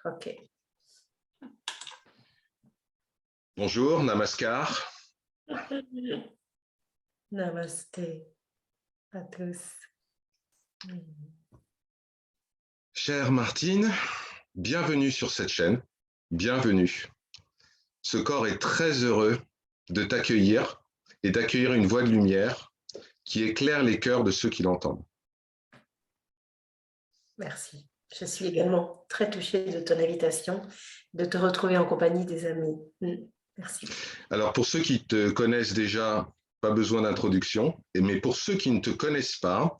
Ok. Bonjour, namaskar. Namasté à tous. Chère Martine, bienvenue sur cette chaîne. Bienvenue. Ce corps est très heureux de t'accueillir et d'accueillir une voix de lumière qui éclaire les cœurs de ceux qui l'entendent. Merci. Je suis également très touchée de ton invitation, de te retrouver en compagnie des amis. Merci. Alors, pour ceux qui te connaissent déjà, pas besoin d'introduction, mais pour ceux qui ne te connaissent pas,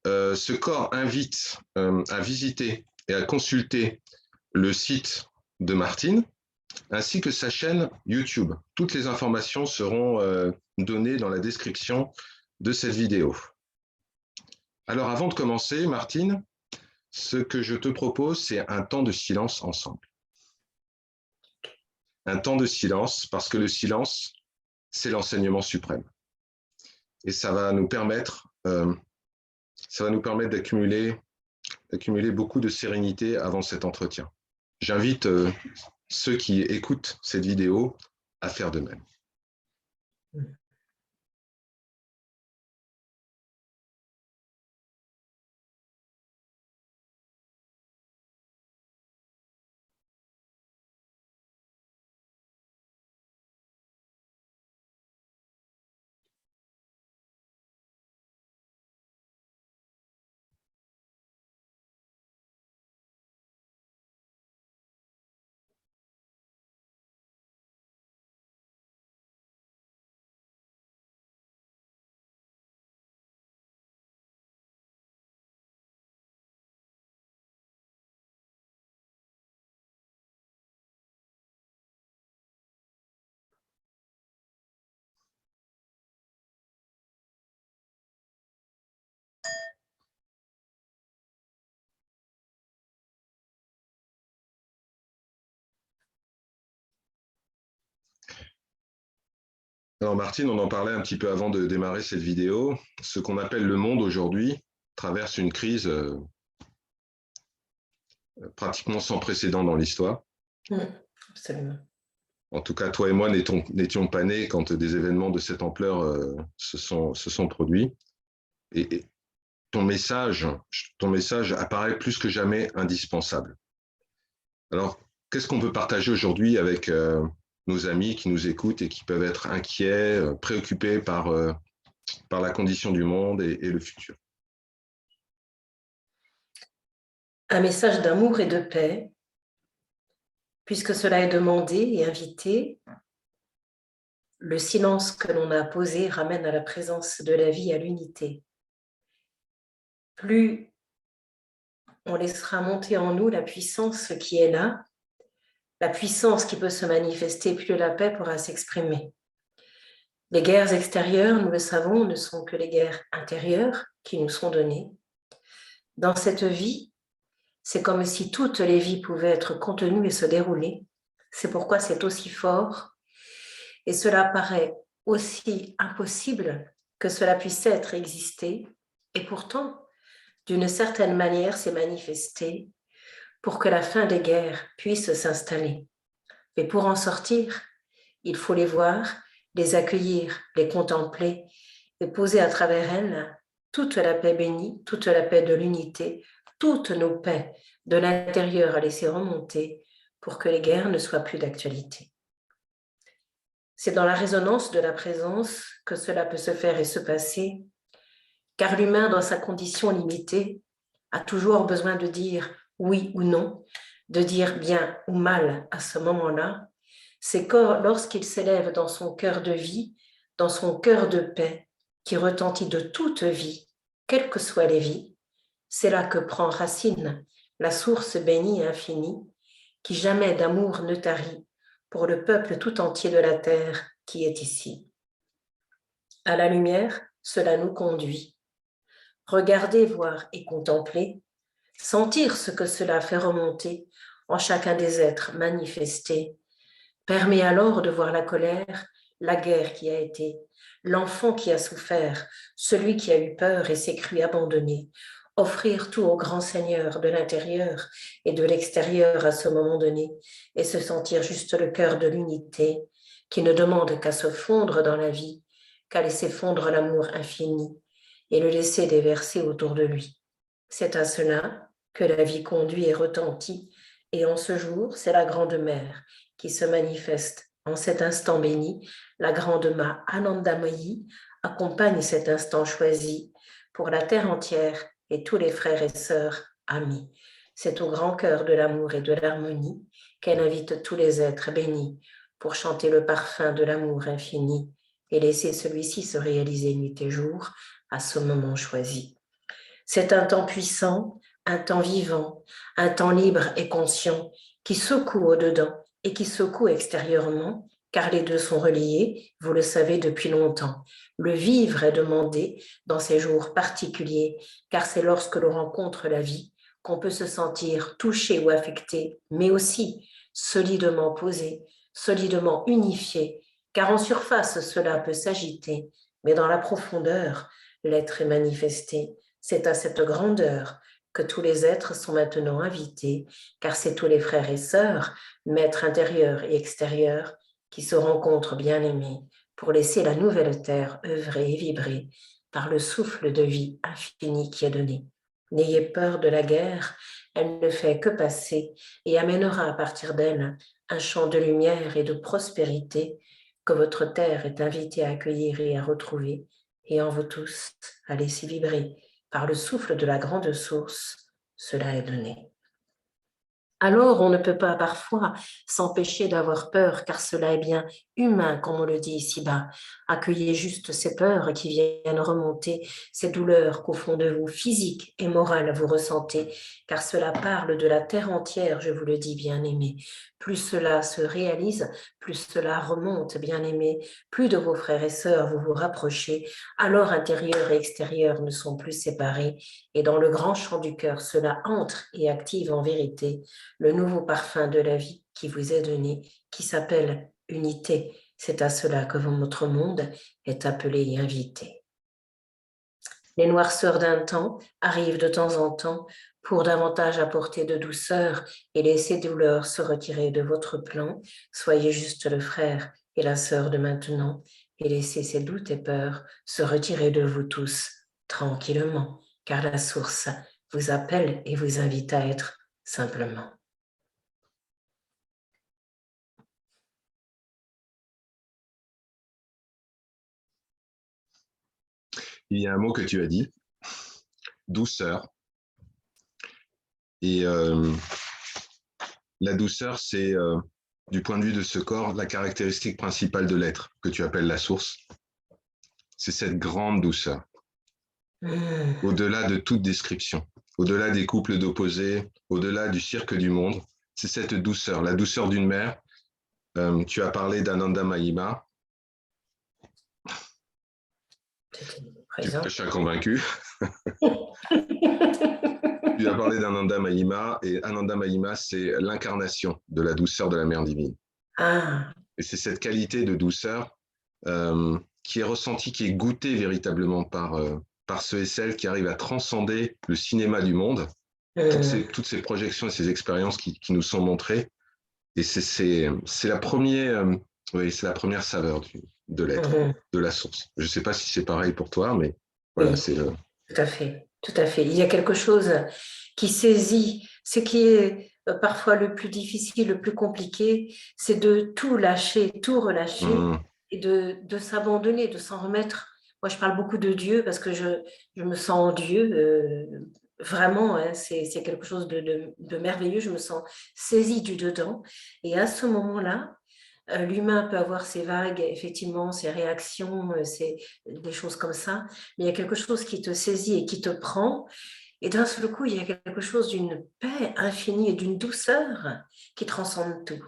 ce corps invite à visiter et à consulter le site de Martine, ainsi que sa chaîne YouTube. Toutes les informations seront données dans la description de cette vidéo. Alors, avant de commencer, Martine, ce que je te propose, c'est un temps de silence ensemble. Un temps de silence, parce que le silence, c'est l'enseignement suprême. Et ça va nous permettre d'accumuler beaucoup de sérénité avant cet entretien. J'invite ceux qui écoutent cette vidéo à faire de même. Alors Martine, on en parlait un petit peu avant de démarrer cette vidéo. Ce qu'on appelle le monde aujourd'hui traverse une crise pratiquement sans précédent dans l'histoire. Absolument. En tout cas, toi et moi n'étions pas nés quand des événements de cette ampleur se sont produits. Et ton message apparaît plus que jamais indispensable. Alors, qu'est-ce qu'on peut partager aujourd'hui avec nos amis qui nous écoutent et qui peuvent être inquiets, préoccupés par la condition du monde et le futur? Un message d'amour et de paix, puisque cela est demandé et invité. Le silence que l'on a posé ramène à la présence de la vie, à l'unité. Plus on laissera monter en nous la puissance qui est là, la puissance qui peut se manifester, plus la paix pourra s'exprimer. Les guerres extérieures, nous le savons, ne sont que les guerres intérieures qui nous sont données. Dans cette vie, c'est comme si toutes les vies pouvaient être contenues et se dérouler. C'est pourquoi c'est aussi fort. Et cela paraît aussi impossible que cela puisse être existé. Et pourtant, d'une certaine manière, c'est manifesté pour que la fin des guerres puisse s'installer. Mais pour en sortir, il faut les voir, les accueillir, les contempler et poser à travers elles toute la paix bénie, toute la paix de l'unité, toutes nos paix de l'intérieur à laisser remonter pour que les guerres ne soient plus d'actualité. C'est dans la résonance de la présence que cela peut se faire et se passer, car l'humain, dans sa condition limitée, a toujours besoin de dire oui ou non, de dire bien ou mal à ce moment-là. C'est lorsqu'il s'élève dans son cœur de vie, dans son cœur de paix, qui retentit de toute vie, quelles que soient les vies, c'est là que prend racine la source bénie et infinie, qui jamais d'amour ne tarit pour le peuple tout entier de la terre qui est ici. À la lumière, cela nous conduit. Regarder, voir et contempler, sentir ce que cela fait remonter en chacun des êtres manifestés, permet alors de voir la colère, la guerre qui a été, l'enfant qui a souffert, celui qui a eu peur et s'est cru abandonné, offrir tout au grand Seigneur de l'intérieur et de l'extérieur à ce moment donné, et se sentir juste le cœur de l'unité, qui ne demande qu'à se fondre dans la vie, qu'à laisser fondre l'amour infini et le laisser déverser autour de lui. C'est à cela que la vie conduit et retentit, et en ce jour, c'est la Grande Mère qui se manifeste en cet instant béni. La Grande Ma Anandamayi accompagne cet instant choisi pour la terre entière et tous les frères et sœurs amis. C'est au grand cœur de l'amour et de l'harmonie qu'elle invite tous les êtres bénis pour chanter le parfum de l'amour infini et laisser celui-ci se réaliser nuit et jour à ce moment choisi. C'est un temps puissant, un temps vivant, un temps libre et conscient qui secoue au-dedans et qui secoue extérieurement, car les deux sont reliés, vous le savez depuis longtemps. Le vivre est demandé dans ces jours particuliers, car c'est lorsque l'on rencontre la vie qu'on peut se sentir touché ou affecté, mais aussi solidement posé, solidement unifié, car en surface cela peut s'agiter, mais dans la profondeur, l'être est manifesté. C'est à cette grandeur que tous les êtres sont maintenant invités, car c'est tous les frères et sœurs, maîtres intérieurs et extérieurs, qui se rencontrent bien-aimés pour laisser la nouvelle terre œuvrer et vibrer par le souffle de vie infini qui est donné. N'ayez peur de la guerre, elle ne fait que passer et amènera à partir d'elle un champ de lumière et de prospérité que votre terre est invitée à accueillir et à retrouver, et en vous tous à laisser vibrer par le souffle de la grande source, cela est donné. Alors on ne peut pas parfois s'empêcher d'avoir peur, car cela est bien humain, comme on le dit ici-bas. Accueillez juste ces peurs qui viennent remonter, ces douleurs qu'au fond de vous, physiques et morales, vous ressentez, car cela parle de la terre entière, je vous le dis, bien-aimé. Plus cela se réalise, plus cela remonte, bien-aimé, plus de vos frères et sœurs vous vous rapprochez, alors intérieur et extérieur ne sont plus séparés, et dans le grand champ du cœur, cela entre et active en vérité le nouveau parfum de la vie qui vous est donné, qui s'appelle unité. C'est à cela que votre monde est appelé et invité. Les noirceurs d'un temps arrivent de temps en temps pour davantage apporter de douceur et laisser douleur se retirer de votre plan. Soyez juste le frère et la sœur de maintenant et laissez ces doutes et peurs se retirer de vous tous tranquillement, car la source vous appelle et vous invite à être simplement. Il y a un mot que tu as dit, douceur. Et la douceur, c'est, du point de vue de ce corps, la caractéristique principale de l'être, que tu appelles la source. C'est cette grande douceur, au-delà de toute description, au-delà des couples d'opposés, au-delà du cirque du monde. C'est cette douceur, la douceur d'une mère. Tu as parlé d'Ananda Mahima. Tu es convaincu. Tu as parlé d'Ananda Mahima, et Ananda Mahima, c'est l'incarnation de la douceur de la mère divine. Ah. Et c'est cette qualité de douceur qui est ressentie, qui est goûtée véritablement par ceux et celles qui arrivent à transcender le cinéma du monde, toutes ces projections et ces expériences qui nous sont montrées. Et c'est la première, c'est la première saveur de l'être, de la source. Je ne sais pas si c'est pareil pour toi, mais voilà, oui, c'est le... Tout à fait, tout à fait. Il y a quelque chose qui saisit. Ce qui est parfois le plus difficile, le plus compliqué, c'est de tout lâcher, tout relâcher et de s'abandonner, de s'en remettre. Moi, je parle beaucoup de Dieu parce que je me sens en Dieu. Vraiment, hein, c'est quelque chose de merveilleux. Je me sens saisie du dedans. Et à ce moment-là, l'humain peut avoir ses vagues, effectivement, ses réactions, des choses comme ça, mais il y a quelque chose qui te saisit et qui te prend, et d'un seul coup, il y a quelque chose d'une paix infinie et d'une douceur qui transcende tout.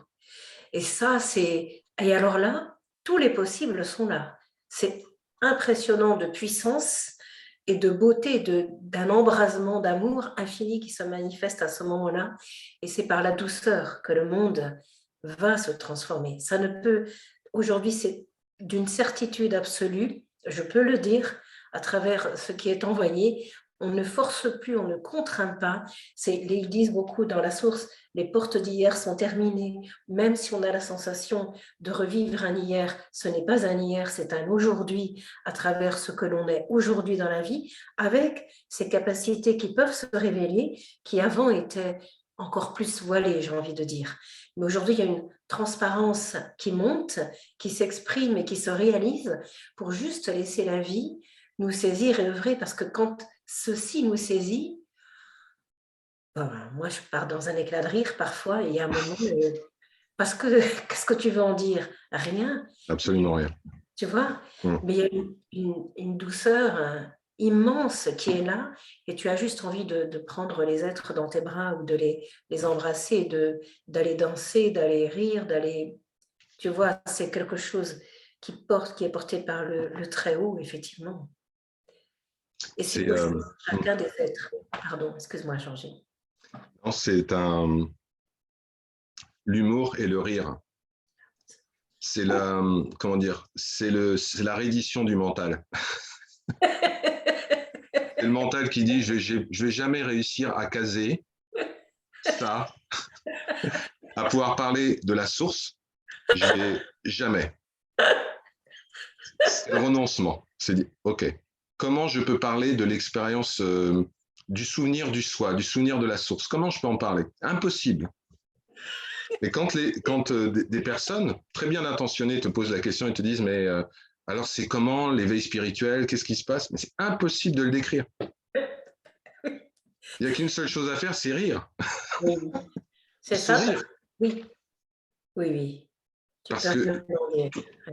Et ça, et alors là, tous les possibles sont là. C'est impressionnant de puissance et de beauté, d'un embrasement d'amour infini qui se manifeste à ce moment-là, et c'est par la douceur que le monde va se transformer. Ça ne peut, aujourd'hui, c'est d'une certitude absolue, je peux le dire à travers ce qui est envoyé, On ne force plus, on ne contraint pas. Ils disent beaucoup dans la source, les portes d'hier sont terminées. Même si on a la sensation de revivre un hier, ce n'est pas un hier, c'est un aujourd'hui à travers ce que l'on est aujourd'hui dans la vie, avec ces capacités qui peuvent se révéler, qui avant étaient encore plus voilées, j'ai envie de dire. Mais aujourd'hui, il y a une transparence qui monte, qui s'exprime et qui se réalise pour juste laisser la vie nous saisir et œuvrer, parce que quand ceci nous saisit, moi je pars dans un éclat de rire parfois, et il y a un moment, parce que qu'est-ce que tu veux en dire? Rien. Absolument rien. Tu vois? Mais il y a une douceur immense qui est là, et tu as juste envie de prendre les êtres dans tes bras ou de les embrasser, d'aller danser, d'aller rire, d'aller... Tu vois, c'est quelque chose qui est porté par le Très-Haut, effectivement. Et c'est possible pour chacun des êtres. Pardon, excuse-moi, Georgie. C'est l'humour et le rire. C'est la, comment dire, c'est la reddition du mental. C'est le mental qui dit, je vais jamais réussir à caser ça, à pouvoir parler de la source, je vais jamais. C'est le renoncement. C'est dit, ok, comment je peux parler de l'expérience du souvenir du soi, du souvenir de la source? Comment je peux en parler? Impossible. Et quand des personnes très bien intentionnées te posent la question et te disent, mais alors c'est comment l'éveil spirituel? Qu'est-ce qui se passe? Mais c'est impossible de le décrire. Il n'y a qu'une seule chose à faire, c'est rire. Oui, c'est ça. Oui, oui, oui. Parce que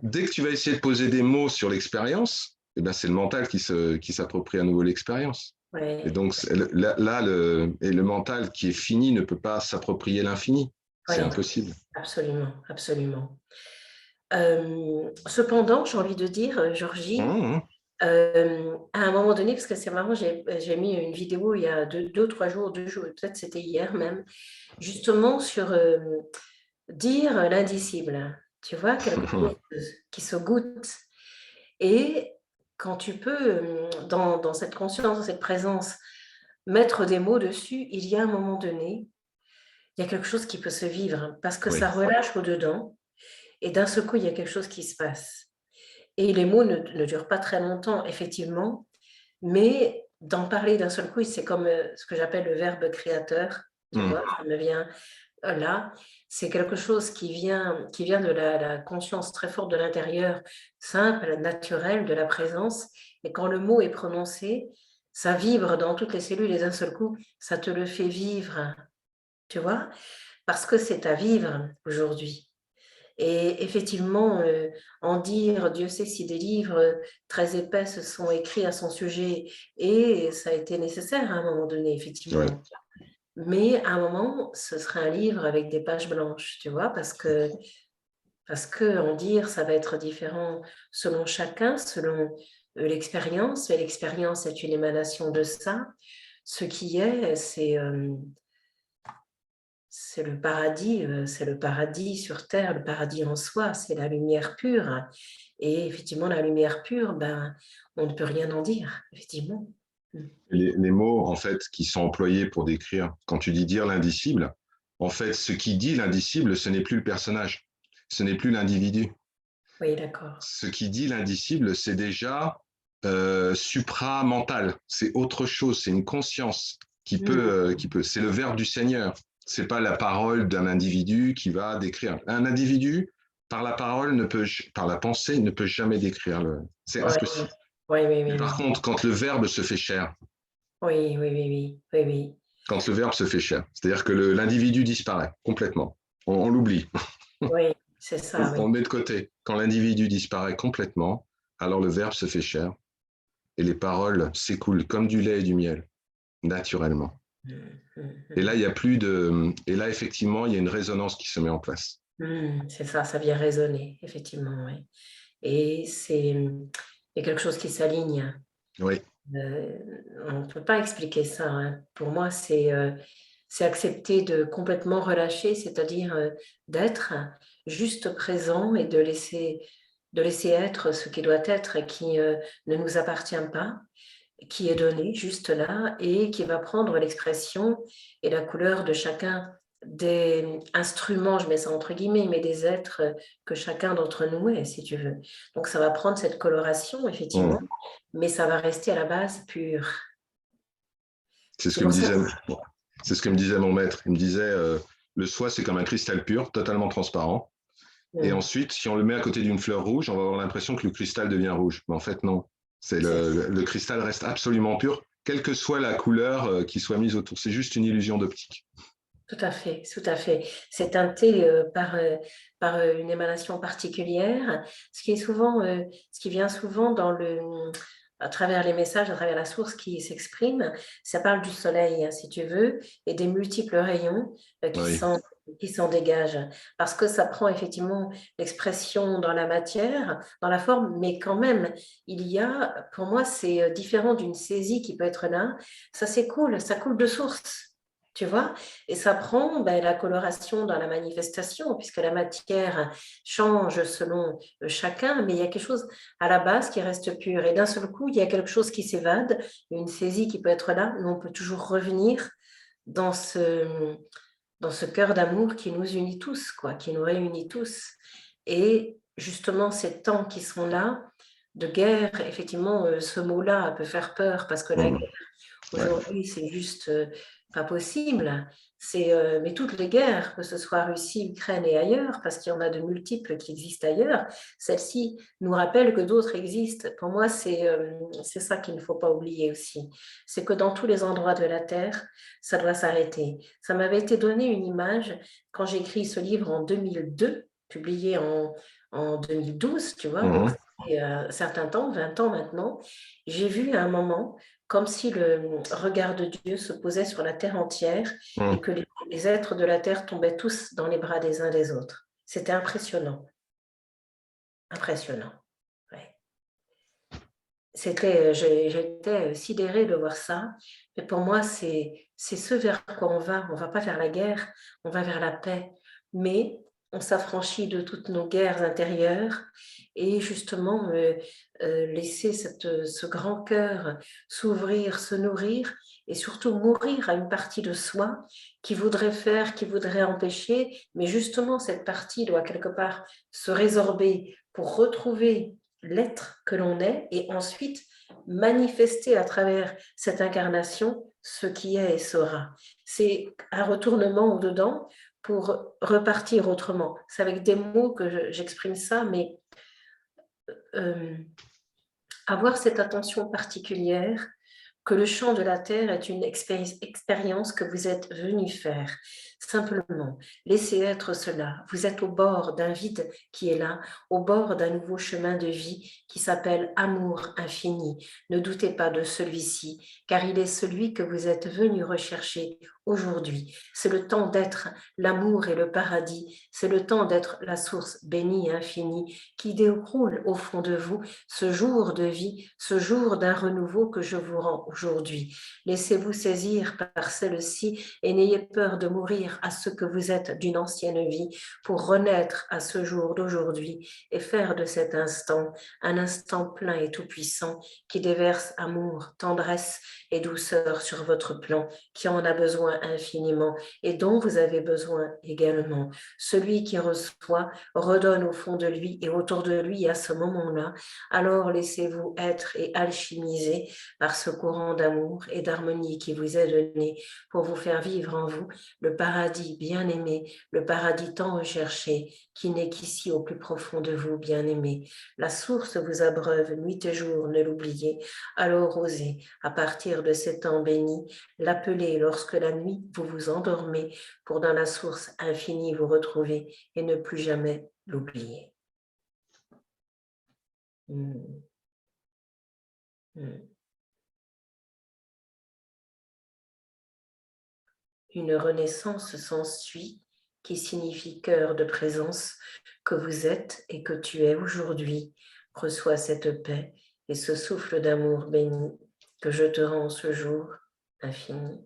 dès que tu vas essayer de poser des mots sur l'expérience, eh ben c'est le mental qui s'approprie à nouveau l'expérience. Ouais. Et donc là, le mental qui est fini ne peut pas s'approprier l'infini. C'est impossible. Absolument, absolument. Cependant, j'ai envie de dire, Georgie, à un moment donné, parce que c'est marrant, j'ai mis une vidéo il y a deux ou trois jours, peut-être c'était hier même, justement sur dire l'indicible. Tu vois, quelque chose qui se goûte. Et quand tu peux, dans cette conscience, dans cette présence, mettre des mots dessus, il y a un moment donné, il y a quelque chose qui peut se vivre, parce que ça relâche au-dedans, et d'un seul coup, il y a quelque chose qui se passe. Et les mots ne durent pas très longtemps, effectivement, mais d'en parler d'un seul coup, c'est comme ce que j'appelle le verbe créateur, tu vois, ça me vient là. C'est quelque chose qui vient de la conscience très forte de l'intérieur, simple, naturelle, de la présence. Et quand le mot est prononcé, ça vibre dans toutes les cellules et d'un seul coup, ça te le fait vivre, tu vois, parce que c'est à vivre aujourd'hui. Et effectivement, en dire, Dieu sait si des livres très épais se sont écrits à son sujet, et ça a été nécessaire à un moment donné, effectivement. Ouais. Mais à un moment, ce sera un livre avec des pages blanches, tu vois, parce que en dire, ça va être différent selon chacun, selon l'expérience, et l'expérience est une émanation de ça. Ce qui est, c'est le paradis sur terre, le paradis en soi, c'est la lumière pure. Et effectivement, la lumière pure, on ne peut rien en dire, effectivement. Les mots, en fait, qui sont employés pour décrire, quand tu dis dire l'indicible, en fait, ce qui dit l'indicible, ce n'est plus le personnage, ce n'est plus l'individu. Oui, d'accord. Ce qui dit l'indicible, c'est déjà supramental, c'est autre chose, c'est une conscience qui peut, c'est le verbe du Seigneur. C'est pas la parole d'un individu qui va décrire. Un individu, par la parole, par la pensée, ne peut jamais décrire c'est impossible. Oui, par contre, quand le verbe se fait chair. Oui. Quand le verbe se fait chair, c'est-à-dire que l'individu disparaît complètement. On l'oublie. Oui, c'est ça. On le met de côté. Quand l'individu disparaît complètement, alors le verbe se fait chair et les paroles s'écoulent comme du lait et du miel, naturellement. Et là, il y a plus de. Et là, effectivement, il y a une résonance qui se met en place. C'est ça vient résonner, effectivement, oui. Et il y a quelque chose qui s'aligne. Oui. On ne peut pas expliquer ça. Hein. Pour moi, c'est accepter de complètement relâcher, c'est-à-dire d'être juste présent et de laisser être ce qui doit être et qui ne nous appartient pas. qui est donné juste là et qui va prendre l'expression et la couleur de chacun des instruments, je mets ça entre guillemets, mais des êtres que chacun d'entre nous est, si tu veux. Donc ça va prendre cette coloration, effectivement, mais ça va rester à la base pur. C'est ce C'est que me pour ça disait, que... c'est ce que me disait mon maître. Il me disait, le soie, c'est comme un cristal pur, totalement transparent. Et ensuite, si on le met à côté d'une fleur rouge, on va avoir l'impression que le cristal devient rouge. Mais en fait, non. C'est le cristal reste absolument pur, quelle que soit la couleur qui soit mise autour. C'est juste une illusion d'optique. Tout à fait, tout à fait. C'est teinté par une émanation particulière, ce qui est souvent, ce qui vient souvent à travers les messages, à travers la source qui s'exprime, ça parle du soleil, hein, si tu veux, et des multiples rayons Oui. qui s'en dégagent, parce que ça prend effectivement l'expression dans la matière, dans la forme, mais quand même, il y a, pour moi, c'est différent d'une saisie qui peut être là, ça s'écoule, ça coule de source. Tu vois, et ça prend la coloration dans la manifestation, puisque la matière change selon chacun, mais il y a quelque chose à la base qui reste pur. Et d'un seul coup, il y a quelque chose qui s'évade, une saisie qui peut être là, mais on peut toujours revenir dans dans ce cœur d'amour qui nous unit tous, quoi, qui nous réunit tous. Et justement, ces temps qui sont là, de guerre, effectivement, ce mot-là peut faire peur, parce que la guerre, aujourd'hui, c'est juste pas possible. Mais toutes les guerres, que ce soit Russie, Ukraine et ailleurs, parce qu'il y en a de multiples qui existent ailleurs, celles-ci nous rappellent que d'autres existent. Pour moi, c'est ça qu'il ne faut pas oublier aussi. C'est que dans tous les endroits de la Terre, ça doit s'arrêter. Ça m'avait été donné une image quand j'ai écrit ce livre en 2002, publié en 2012, tu vois, donc c'est un certain temps, 20 ans maintenant. J'ai vu à un moment comme si le regard de Dieu se posait sur la terre entière et que les êtres de la terre tombaient tous dans les bras des uns des autres. C'était impressionnant. Impressionnant. Ouais. J'étais sidérée de voir ça. Mais pour moi, c'est ce vers quoi on va. On ne va pas vers la guerre, on va vers la paix. Mais on s'affranchit de toutes nos guerres intérieures et justement laisser ce grand cœur s'ouvrir, se nourrir et surtout mourir à une partie de soi qui voudrait faire, qui voudrait empêcher. Mais justement, cette partie doit quelque part se résorber pour retrouver l'être que l'on est et ensuite manifester à travers cette incarnation ce qui est et sera. C'est un retournement au-dedans pour repartir autrement. C'est avec des mots que j'exprime ça, mais avoir cette attention particulière que le chant de la terre est une expérience que vous êtes venu faire. Simplement, laissez être cela. Vous êtes au bord d'un vide qui est là, au bord d'un nouveau chemin de vie qui s'appelle amour infini. Ne doutez pas de celui-ci, car il est celui que vous êtes venu rechercher aujourd'hui. C'est le temps d'être l'amour et le paradis. C'est le temps d'être la source bénie et infinie qui déroule au fond de vous ce jour de vie, ce jour d'un renouveau que je vous rends aujourd'hui. Laissez-vous saisir par celle-ci et n'ayez peur de mourir à ce que vous êtes d'une ancienne vie pour renaître à ce jour d'aujourd'hui et faire de cet instant un instant plein et tout-puissant qui déverse amour, tendresse et douceur sur votre plan, qui en a besoin infiniment et dont vous avez besoin également. Celui qui reçoit redonne au fond de lui et autour de lui à ce moment-là. Alors laissez-vous être et alchimiser par ce courant d'amour et d'harmonie qui vous est donné pour vous faire vivre en vous le paradis bien-aimé, le paradis tant recherché, qui n'est qu'ici au plus profond de vous, bien-aimé. La source vous abreuve nuit et jour, ne l'oubliez. Alors osez, à partir de ces temps bénis, l'appeler lorsque la nuit vous vous endormez pour dans la source infinie vous retrouver et ne plus jamais l'oublier. Une renaissance s'ensuit qui signifie cœur de présence que vous êtes et que tu es aujourd'hui. Reçois cette paix et ce souffle d'amour béni que je te rends ce jour infini.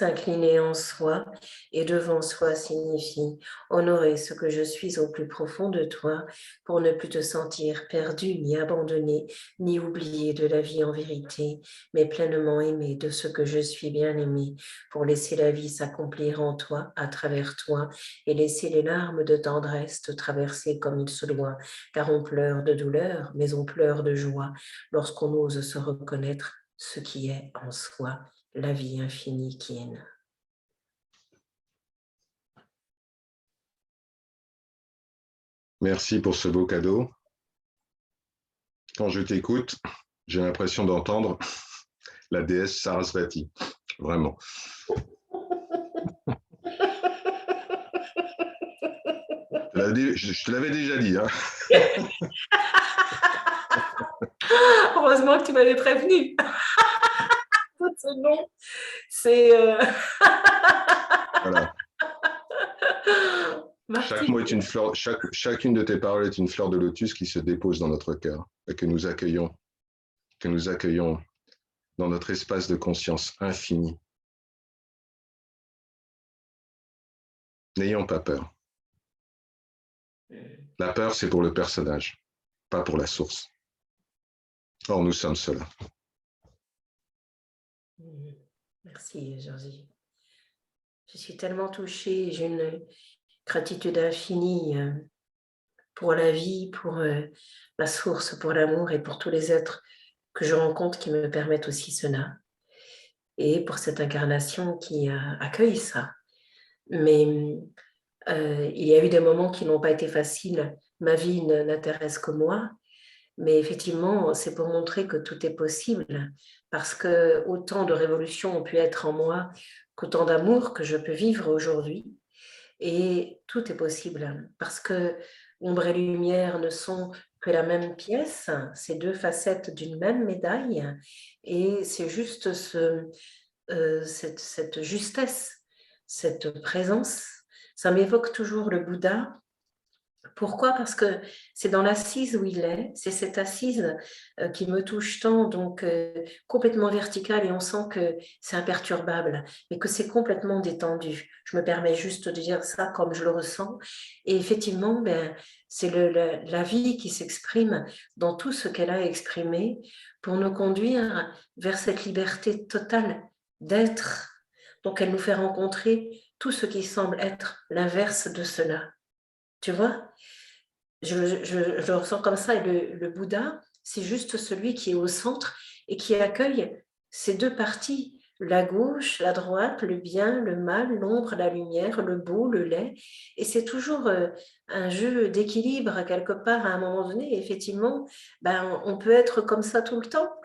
S'incliner en soi et devant soi signifie honorer ce que je suis au plus profond de toi pour ne plus te sentir perdu, ni abandonné, ni oublié de la vie en vérité, mais pleinement aimé de ce que je suis bien aimé pour laisser la vie s'accomplir en toi, à travers toi et laisser les larmes de tendresse te traverser comme il se doit, car on pleure de douleur, mais on pleure de joie lorsqu'on ose se reconnaître ce qui est en soi. La vie infinie qui est là. Merci pour ce beau cadeau. Quand je t'écoute, j'ai l'impression d'entendre la déesse Sarasvati. Vraiment. Je te l'avais déjà dit. Hein. Heureusement que tu m'avais prévenu. Ce nom, c'est... Voilà. Chaque mot est une fleur, chacune de tes paroles est une fleur de lotus qui se dépose dans notre cœur et que nous accueillons dans notre espace de conscience infini. N'ayons pas peur. La peur, c'est pour le personnage, pas pour la source. Or, nous sommes cela. Merci, Georgie. Je suis tellement touchée, j'ai une gratitude infinie pour la vie, pour la source, pour l'amour et pour tous les êtres que je rencontre qui me permettent aussi cela. Et pour cette incarnation qui accueille ça. Mais il y a eu des moments qui n'ont pas été faciles. Ma vie n'intéresse que moi. Mais effectivement, c'est pour montrer que tout est possible. Parce que autant de révolutions ont pu être en moi qu'autant d'amour que je peux vivre aujourd'hui. Et tout est possible. Parce que ombre et lumière ne sont que la même pièce. C'est deux facettes d'une même médaille. Et c'est juste cette justesse, cette présence. Ça m'évoque toujours le Bouddha. Pourquoi? Parce que c'est dans l'assise où il est, c'est cette assise qui me touche tant, donc complètement verticale, et on sent que c'est imperturbable, mais que c'est complètement détendu. Je me permets juste de dire ça comme je le ressens. Et effectivement, c'est la vie qui s'exprime dans tout ce qu'elle a exprimé pour nous conduire vers cette liberté totale d'être. Donc elle nous fait rencontrer tout ce qui semble être l'inverse de cela. Tu vois, je ressens comme ça, et le Bouddha, c'est juste celui qui est au centre et qui accueille ces deux parties, la gauche, la droite, le bien, le mal, l'ombre, la lumière, le beau, le laid. Et c'est toujours un jeu d'équilibre quelque part à un moment donné. Et effectivement, on peut être comme ça tout le temps,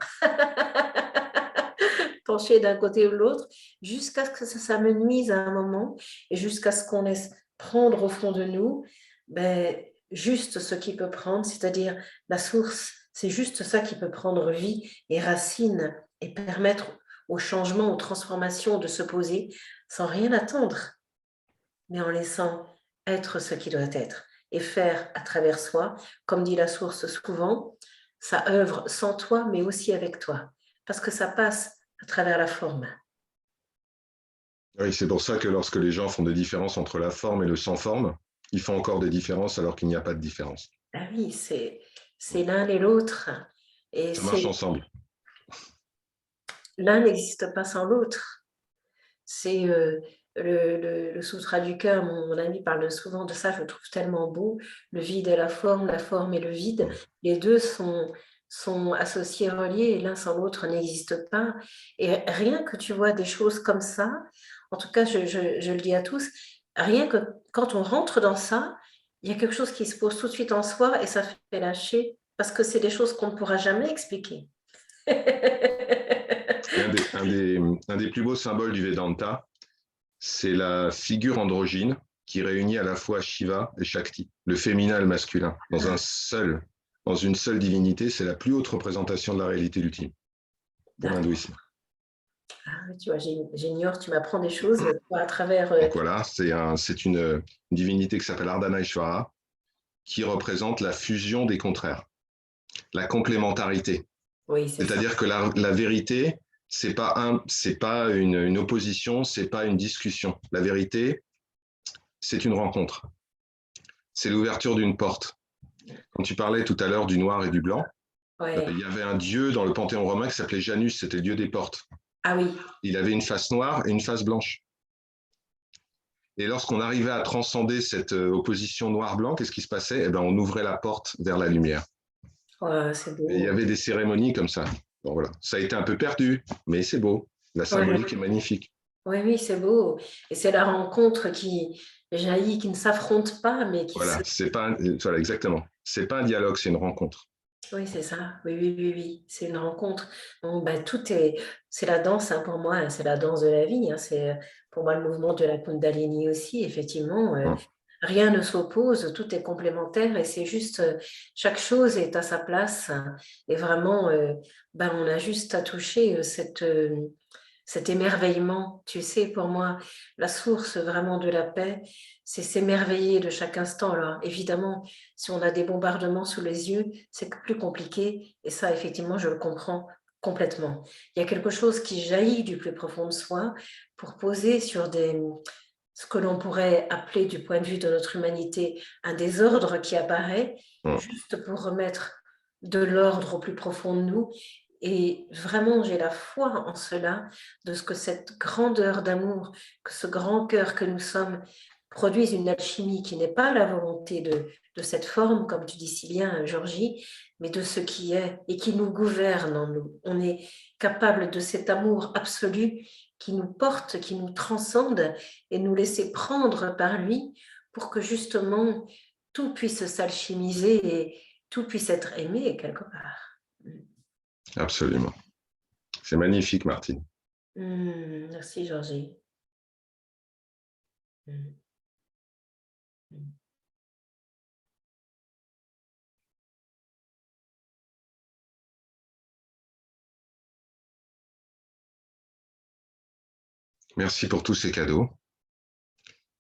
penché d'un côté ou de l'autre, jusqu'à ce que ça me nuise à un moment et jusqu'à ce qu'on laisse prendre au fond de nous juste ce qui peut prendre, c'est-à-dire la source, c'est juste ça qui peut prendre vie et racine et permettre au changement, aux transformations de se poser sans rien attendre, mais en laissant être ce qui doit être et faire à travers soi, comme dit la source souvent, ça œuvre sans toi, mais aussi avec toi, parce que ça passe à travers la forme. Oui, c'est pour ça que lorsque les gens font des différences entre la forme et le sans forme, ils font encore des différences alors qu'il n'y a pas de différence. Ah oui, c'est l'un et l'autre. Et ça marche ensemble. L'un n'existe pas sans l'autre. C'est le sutra du cœur, mon ami parle souvent de ça, je le trouve tellement beau. Le vide et la forme et le vide. Les deux sont associés, reliés, et l'un sans l'autre n'existe pas. Et rien que tu vois des choses comme ça, en tout cas, je le dis à tous, rien que quand on rentre dans ça, il y a quelque chose qui se pose tout de suite en soi et ça fait lâcher, parce que c'est des choses qu'on ne pourra jamais expliquer. Un des plus beaux symboles du Vedanta, c'est la figure androgyne qui réunit à la fois Shiva et Shakti, le féminin et le masculin, dans une seule divinité. C'est la plus haute représentation de la réalité ultime pour l'hindouisme. Ah, tu vois, j'ignore, tu m'apprends des choses à travers... Donc voilà, c'est une divinité qui s'appelle Ardhanashvara, qui représente la fusion des contraires, la complémentarité. Oui, c'est-à-dire que la vérité c'est pas une opposition, c'est pas une discussion. La vérité, c'est une rencontre. C'est l'ouverture d'une porte. Quand tu parlais tout à l'heure du noir et du blanc, Ouais. il y avait un dieu dans le panthéon romain qui s'appelait Janus, c'était le dieu des portes. Ah oui. Il avait une face noire et une face blanche. Et lorsqu'on arrivait à transcender cette opposition noir-blanc, qu'est-ce qui se passait? Eh ben, on ouvrait la porte vers la lumière. Ouais, c'est Et il y beau. avait des cérémonies comme ça. Bon, voilà. Ça a été un peu perdu, mais c'est beau. La Ouais. symbolique est magnifique. Oui, oui, c'est beau. Et c'est la rencontre qui jaillit, qui ne s'affronte pas, mais qui se... Voilà, c'est pas voilà, exactement. C'est pas un dialogue, c'est une rencontre. Oui, c'est ça. Oui, oui, oui, oui. C'est une rencontre. Donc, bah, tout est... C'est la danse, hein, pour moi, c'est la danse de la vie. Hein. C'est pour moi le mouvement de la Kundalini aussi, effectivement. Rien ne s'oppose, tout est complémentaire et c'est juste, chaque chose est à sa place. Hein. Et vraiment, bah, on a juste à toucher cet émerveillement. Tu sais, pour moi, la source vraiment de la paix, c'est s'émerveiller de chaque instant. Alors, évidemment, si on a des bombardements sous les yeux, c'est plus compliqué. Et ça, effectivement, je le comprends complètement. Il y a quelque chose qui jaillit du plus profond de soi pour poser sur ce que l'on pourrait appeler, du point de vue de notre humanité, un désordre qui apparaît, juste pour remettre de l'ordre au plus profond de nous. Et vraiment, j'ai la foi en cela, de ce que cette grandeur d'amour, que ce grand cœur que nous sommes, produise une alchimie qui n'est pas la volonté de cette forme, comme tu dis si bien, Georgie, mais de ce qui est et qui nous gouverne en nous. On est capable de cet amour absolu qui nous porte, qui nous transcende et nous laisser prendre par lui pour que justement tout puisse s'alchimiser et tout puisse être aimé quelque part. Absolument. C'est magnifique, Martine. Merci, Georgie. Merci pour tous ces cadeaux.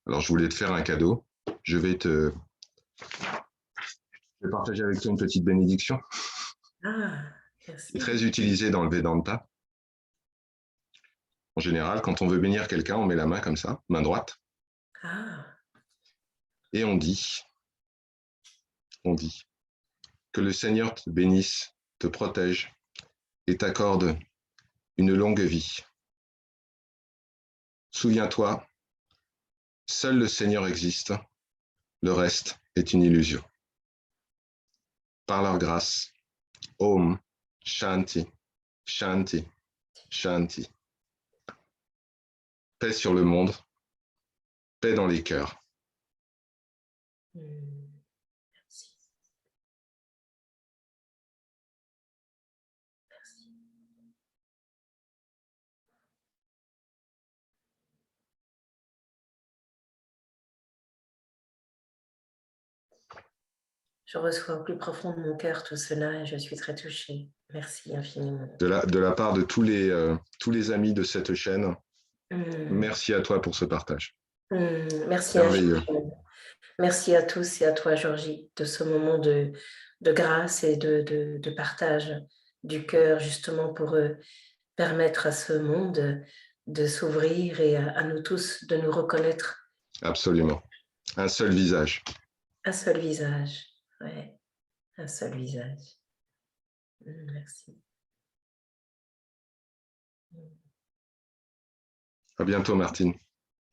Alors, je voulais te faire un cadeau. Je vais partager avec toi une petite bénédiction. Ah, C'est merci. très utilisé dans le Vedanta. En général, quand on veut bénir quelqu'un, on met la main comme ça, main droite, Ah, et on dit que le Seigneur te bénisse, te protège et t'accorde une longue vie. Souviens-toi, seul le Seigneur existe, le reste est une illusion. Par leur grâce, Om Shanti, Shanti, Shanti. Paix sur le monde, paix dans les cœurs. merci. Je reçois au plus profond de mon cœur tout cela et je suis très touchée. Merci infiniment. De la part de tous les amis de cette chaîne, merci à toi pour ce partage. Merci Merveilleux. infiniment. Merci à tous et à toi, Georgie, de ce moment de grâce et de partage du cœur, justement pour permettre à ce monde de s'ouvrir et à nous tous de nous reconnaître. Absolument. Un seul visage. Un seul visage. Ouais, un seul visage. Merci. À bientôt, Martine.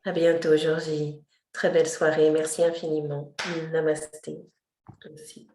À bientôt, Georgie. Très belle soirée. Merci infiniment. Namasté. Toi aussi.